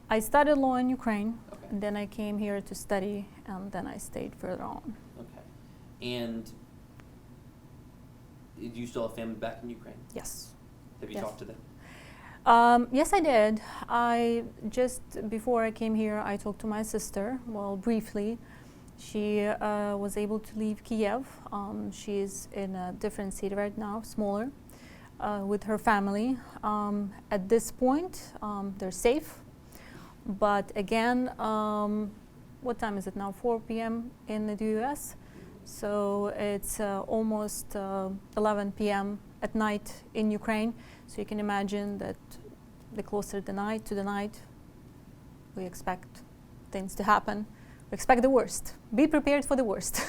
I studied law in Ukraine, Okay. and then I came here to study, and then I stayed further on. Okay. And do you still have family back in Ukraine? Yes. Have you Yes. talked to them? Yes, I did. I just, before I came here, I talked to my sister, well, briefly. She was able to leave Kiev. She is in a different city right now, smaller, with her family. At this point, they're safe. But again, what time is it now? 4 p.m. in the US. So it's almost 11 p.m. at night in Ukraine. So you can imagine that the closer the night to the night, we expect things to happen. We expect the worst. Be prepared for the worst.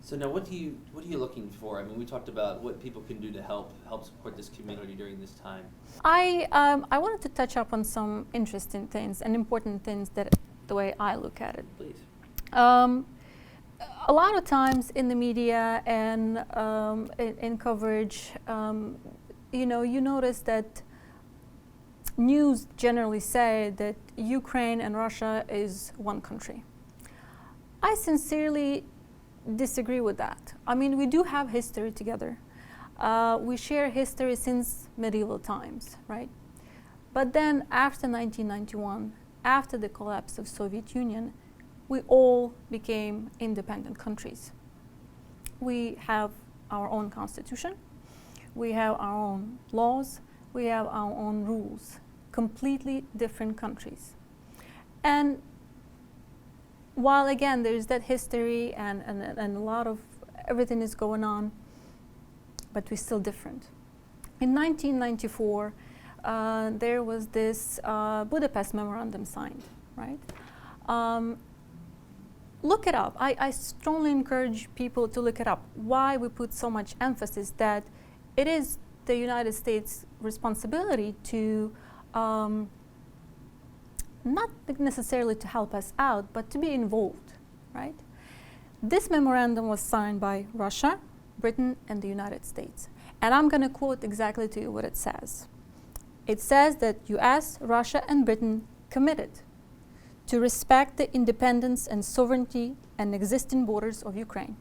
So now, what are you looking for? I mean, we talked about what people can do to help support this community during this time. I wanted to touch up on some interesting things and important things that the way I look at it. Please. A lot of times in the media and in coverage, you notice that news generally say that Ukraine and Russia is one country. I sincerely disagree with that. I mean, we do have history together. We share history since medieval times, right? But then after 1991, after the collapse of Soviet Union, we all became independent countries. We have our own constitution, we have our own laws, we have our own rules, completely different countries. And while again there's that history and a lot of everything is going on, but we're still different. In 1994, there was this Budapest Memorandum signed, right? Look it up. I strongly encourage people to look it up. Why we put so much emphasis that it is the United States' responsibility to not necessarily to help us out, but to be involved, right? This memorandum was signed by Russia, Britain, and the United States. And I'm going to quote exactly to you what it says. It says that US, Russia, and Britain committed to respect the independence and sovereignty and existing borders of Ukraine,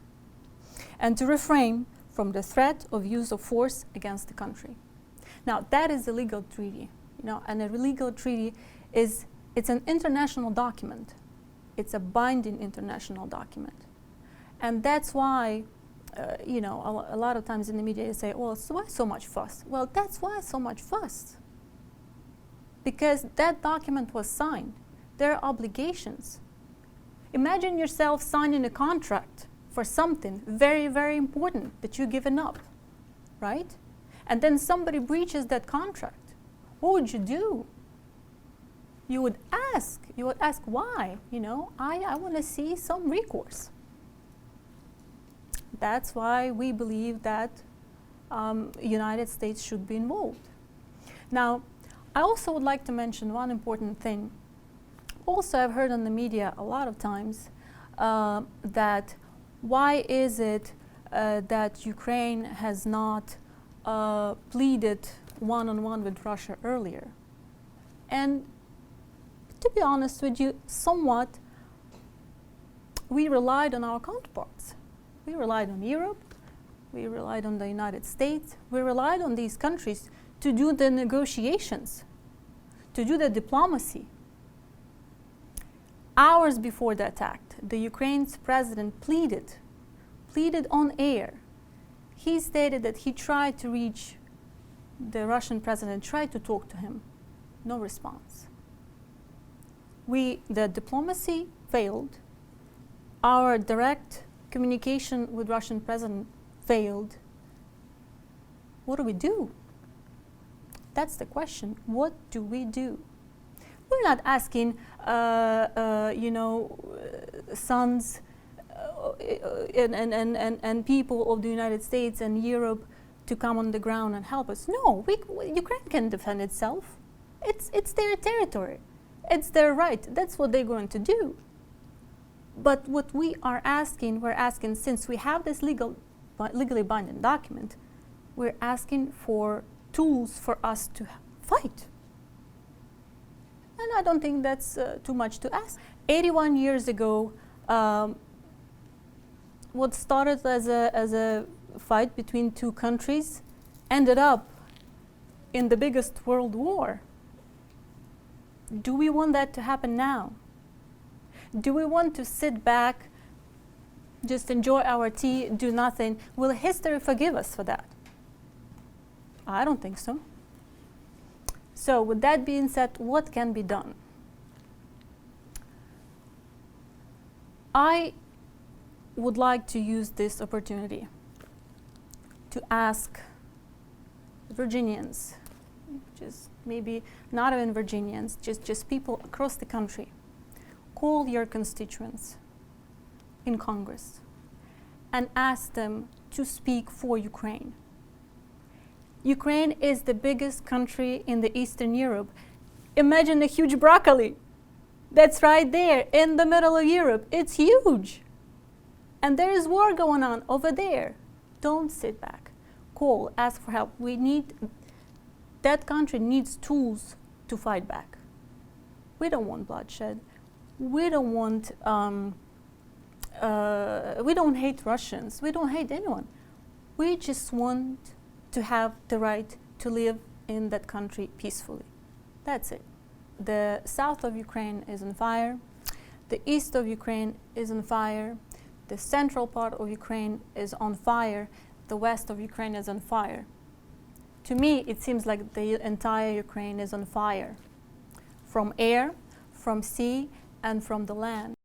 and to refrain from the threat of use of force against the country. Now, that is a legal treaty, and a legal treaty it's an international document. It's a binding international document. And that's why, a lot of times in the media you say, well, so why so much fuss? Well, that's why so much fuss. Because that document was signed. There are obligations. Imagine yourself signing a contract for something very, very important that you've given up, right? And then somebody breaches that contract. What would you do? You would ask why, I want to see some recourse. That's why we believe that United States should be involved. Now, I also would like to mention one important thing. Also, I've heard on the media a lot of times that why is it that Ukraine has not pleaded one-on-one with Russia earlier? And to be honest with you, somewhat, we relied on our counterparts. We relied on Europe, we relied on the United States, we relied on these countries to do the negotiations, to do the diplomacy. Hours before the attack, the Ukraine's president pleaded on air. He stated that he tried to reach the Russian president, tried to talk to him. No response. The diplomacy failed. Our direct communication with Russian president failed. What do we do? That's the question. What do we do? We're not asking, sons and people of the United States and Europe to come on the ground and help us. No, Ukraine can defend itself. It's their territory. It's their right. That's what they're going to do. But what we're asking, since we have this legally binding document, we're asking for tools for us to fight. And I don't think that's too much to ask. 81 years ago, what started as a fight between two countries ended up in the biggest world war. Do we want that to happen now? Do we want to sit back, just enjoy our tea, do nothing? Will history forgive us for that? I don't think so. So with that being said, what can be done? I would like to use this opportunity to ask Virginians, just maybe not even Virginians, just people across the country, call your constituents in Congress and ask them to speak for Ukraine. Ukraine is the biggest country in the Eastern Europe. Imagine a huge broccoli that's right there in the middle of Europe. It's huge. And there is war going on over there. Don't sit back. Call, ask for help. That country needs tools to fight back. We don't want bloodshed. We don't want, we don't hate Russians. We don't hate anyone. We just want to have the right to live in that country peacefully. That's it. The south of Ukraine is on fire. The east of Ukraine is on fire. The central part of Ukraine is on fire. The west of Ukraine is on fire. To me, it seems like the entire Ukraine is on fire, from air, from sea, and from the land.